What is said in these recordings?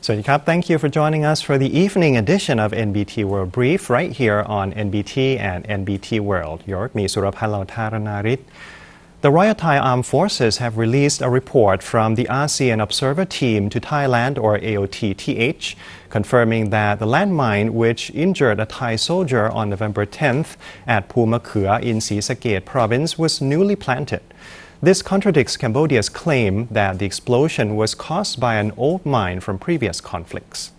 Sawasdee, thank you for joining us for the evening edition of NBT World Brief right here on NBT and NBT World. York, The Royal Thai Armed Forces have released a report from the ASEAN Observer Team to Thailand, or AOTTH, confirming that the landmine which injured a Thai soldier on November 10th at Phumakhua in Srisakhet province was newly planted. This contradicts Cambodia's claim that the explosion was caused by an old mine from previous conflicts.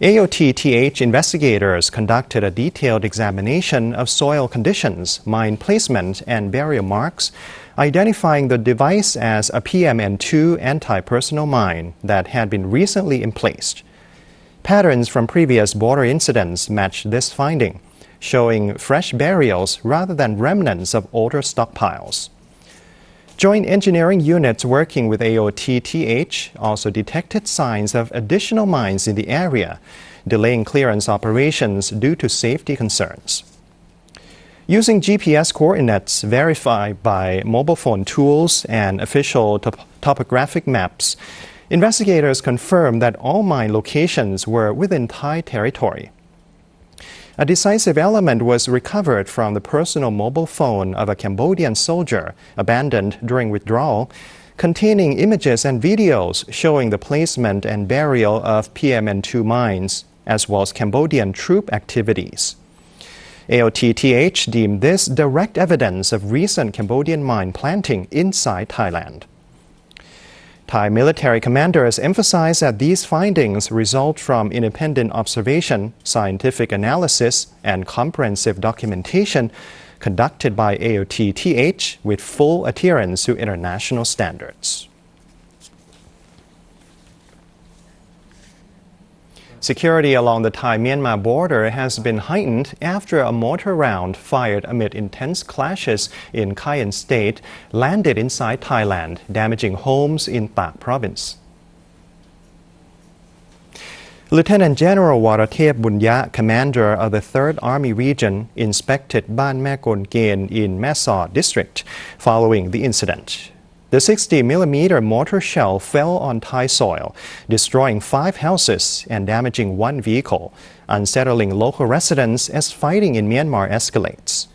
AOTTH investigators conducted a detailed examination of soil conditions, mine placement, and burial marks, identifying the device as a PMN2 anti-personnel mine that had been recently emplaced. Patterns from previous border incidents matched this finding, showing fresh burials rather than remnants of older stockpiles. Joint engineering units working with AOTTH also detected signs of additional mines in the area, delaying clearance operations due to safety concerns. Using GPS coordinates verified by mobile phone tools and official topographic maps, investigators confirmed that all mine locations were within Thai territory. A decisive element was recovered from the personal mobile phone of a Cambodian soldier abandoned during withdrawal, containing images and videos showing the placement and burial of PMN2 mines, as well as Cambodian troop activities. AOTTH deemed this direct evidence of recent Cambodian mine planting inside Thailand. Thai military commanders emphasize that these findings result from independent observation, scientific analysis, and comprehensive documentation conducted by AOTTH with full adherence to international standards. Security along the Thai-Myanmar border has been heightened after a mortar round fired amid intense clashes in Kayan State landed inside Thailand, damaging homes in Tak province. Lieutenant General Warathep Bunya, commander of the 3rd Army Region, inspected Ban Mekon Gen in Mae district following the incident. The 60mm mortar shell fell on Thai soil, destroying 5 houses and damaging 1 vehicle, unsettling local residents as fighting in Myanmar escalates.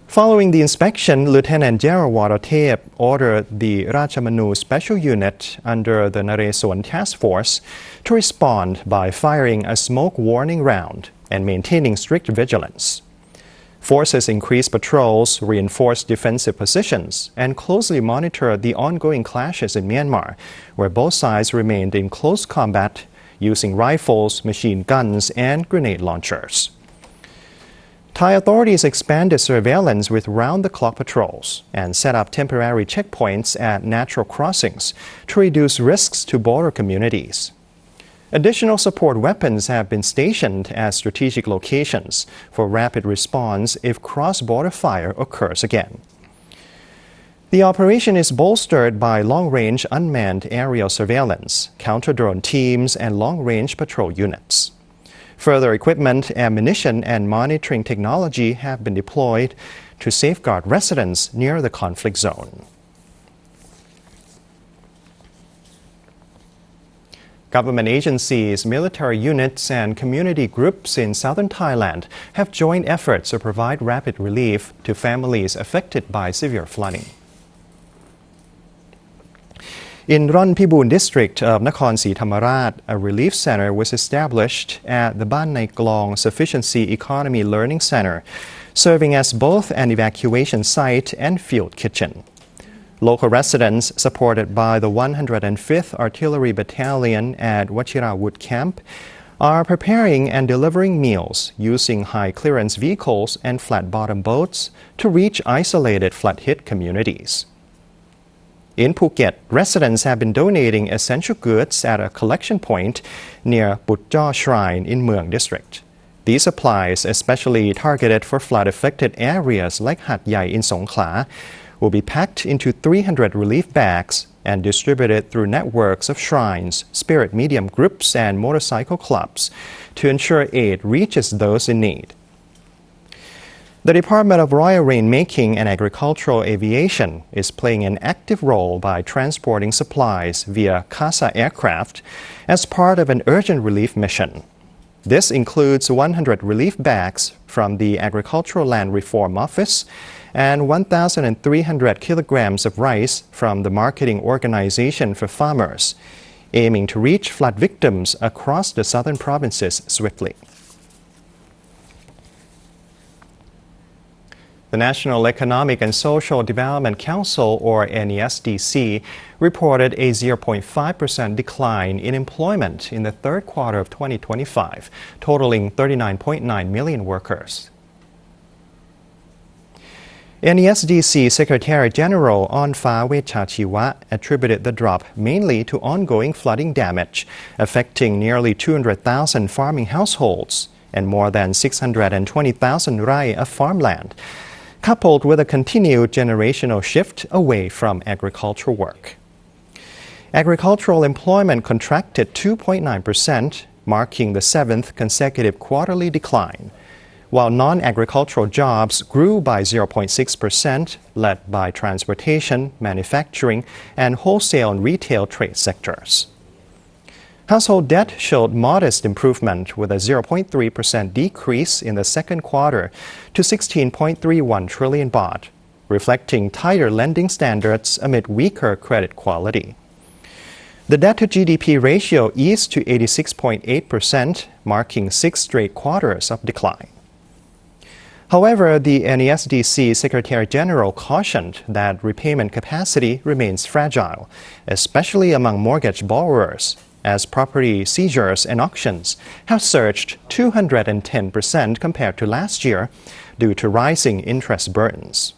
Following the inspection, Lieutenant General Warathep ordered the Rachamanu Special Unit under the Naresuan Task Force to respond by firing a smoke warning round and maintaining strict vigilance. Forces increased patrols, reinforced defensive positions, and closely monitored the ongoing clashes in Myanmar, where both sides remained in close combat, using rifles, machine guns, and grenade launchers. Thai authorities expanded surveillance with round-the-clock patrols and set up temporary checkpoints at natural crossings to reduce risks to border communities. Additional support weapons have been stationed at strategic locations for rapid response if cross-border fire occurs again. The operation is bolstered by long-range unmanned aerial surveillance, counter-drone teams, and long-range patrol units. Further equipment, ammunition, and monitoring technology have been deployed to safeguard residents near the conflict zone. Government agencies, military units, and community groups in southern Thailand have joined efforts to provide rapid relief to families affected by severe flooding. In Ranpibun district of Nakhon Si Thammarat, a relief center was established at the Ban Nai Klong Sufficiency Economy Learning Center, serving as both an evacuation site and field kitchen. Local residents, supported by the 105th Artillery Battalion at Wachira Wood Camp, are preparing and delivering meals using high-clearance vehicles and flat-bottom boats to reach isolated flood-hit communities. In Phuket, residents have been donating essential goods at a collection point near Putjaw Shrine in Mueang District. These supplies, especially targeted for flood-affected areas like Hat Yai in Songkhla, will be packed into 300 relief bags and distributed through networks of shrines, spirit medium groups, and motorcycle clubs to ensure aid reaches those in need. The Department of Royal Rainmaking and Agricultural Aviation is playing an active role by transporting supplies via CASA aircraft as part of an urgent relief mission. This includes 100 relief bags from the Agricultural Land Reform Office and 1,300 kilograms of rice from the Marketing Organization for Farmers, aiming to reach flood victims across the southern provinces swiftly. The National Economic and Social Development Council, or NESDC, reported a 0.5% decline in employment in the third quarter of 2025, totaling 39.9 million workers. NESDC Secretary General Onfa Wechachiwa attributed the drop mainly to ongoing flooding damage, affecting nearly 200,000 farming households and more than 620,000 rai of farmland, coupled with a continued generational shift away from agricultural work. Agricultural employment contracted 2.9%, marking the seventh consecutive quarterly decline, while non-agricultural jobs grew by 0.6%, led by transportation, manufacturing, and wholesale and retail trade sectors. Household debt showed modest improvement with a 0.3% decrease in the second quarter to 16.31 trillion baht, reflecting tighter lending standards amid weaker credit quality. The debt-to-GDP ratio eased to 86.8%, marking 6 straight quarters of decline. However, the NESDC Secretary General cautioned that repayment capacity remains fragile, especially among mortgage borrowers, as property seizures and auctions have surged 210% compared to last year due to rising interest burdens.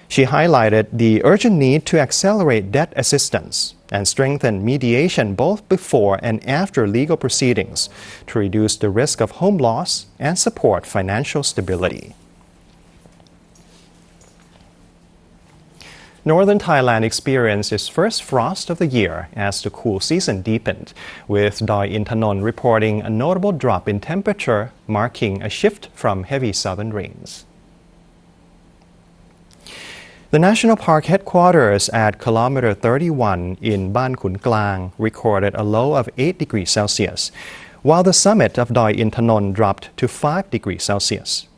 She highlighted the urgent need to accelerate debt assistance and strengthen mediation both before and after legal proceedings to reduce the risk of home loss and support financial stability. Northern Thailand experienced its first frost of the year as the cool season deepened, with Doi Intanon reporting a notable drop in temperature, marking a shift from heavy southern rains. The National Park headquarters at kilometer 31 in Ban Khun Klang recorded a low of 8 degrees Celsius, while the summit of Doi Intanon dropped to 5 degrees Celsius.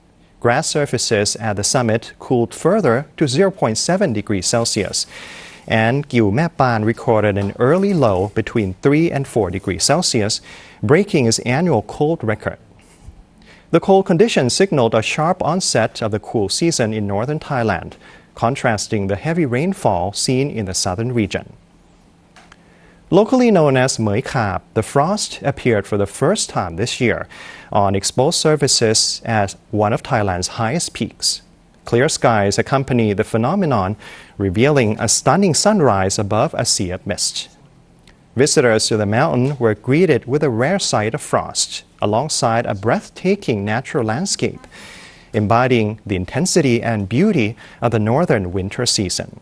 Grass surfaces at the summit cooled further to 0.7 degrees Celsius, and Gyu Mepan recorded an early low between 3 and 4 degrees Celsius, breaking its annual cold record. The cold conditions signaled a sharp onset of the cool season in northern Thailand, contrasting the heavy rainfall seen in the southern region. Locally known as Mui Khap, the frost appeared for the first time this year on exposed surfaces at one of Thailand's highest peaks. Clear skies accompany the phenomenon, revealing a stunning sunrise above a sea of mist. Visitors to the mountain were greeted with a rare sight of frost, alongside a breathtaking natural landscape, embodying the intensity and beauty of the northern winter season.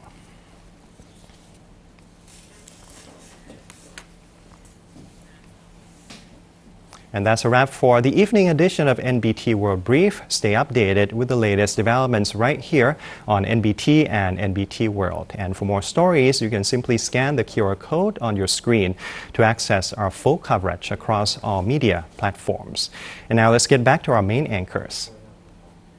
And that's a wrap for the evening edition of NBT World Brief. Stay updated with the latest developments right here on NBT and NBT World. And for more stories, you can simply scan the QR code on your screen to access our full coverage across all media platforms. And now let's get back to our main anchors.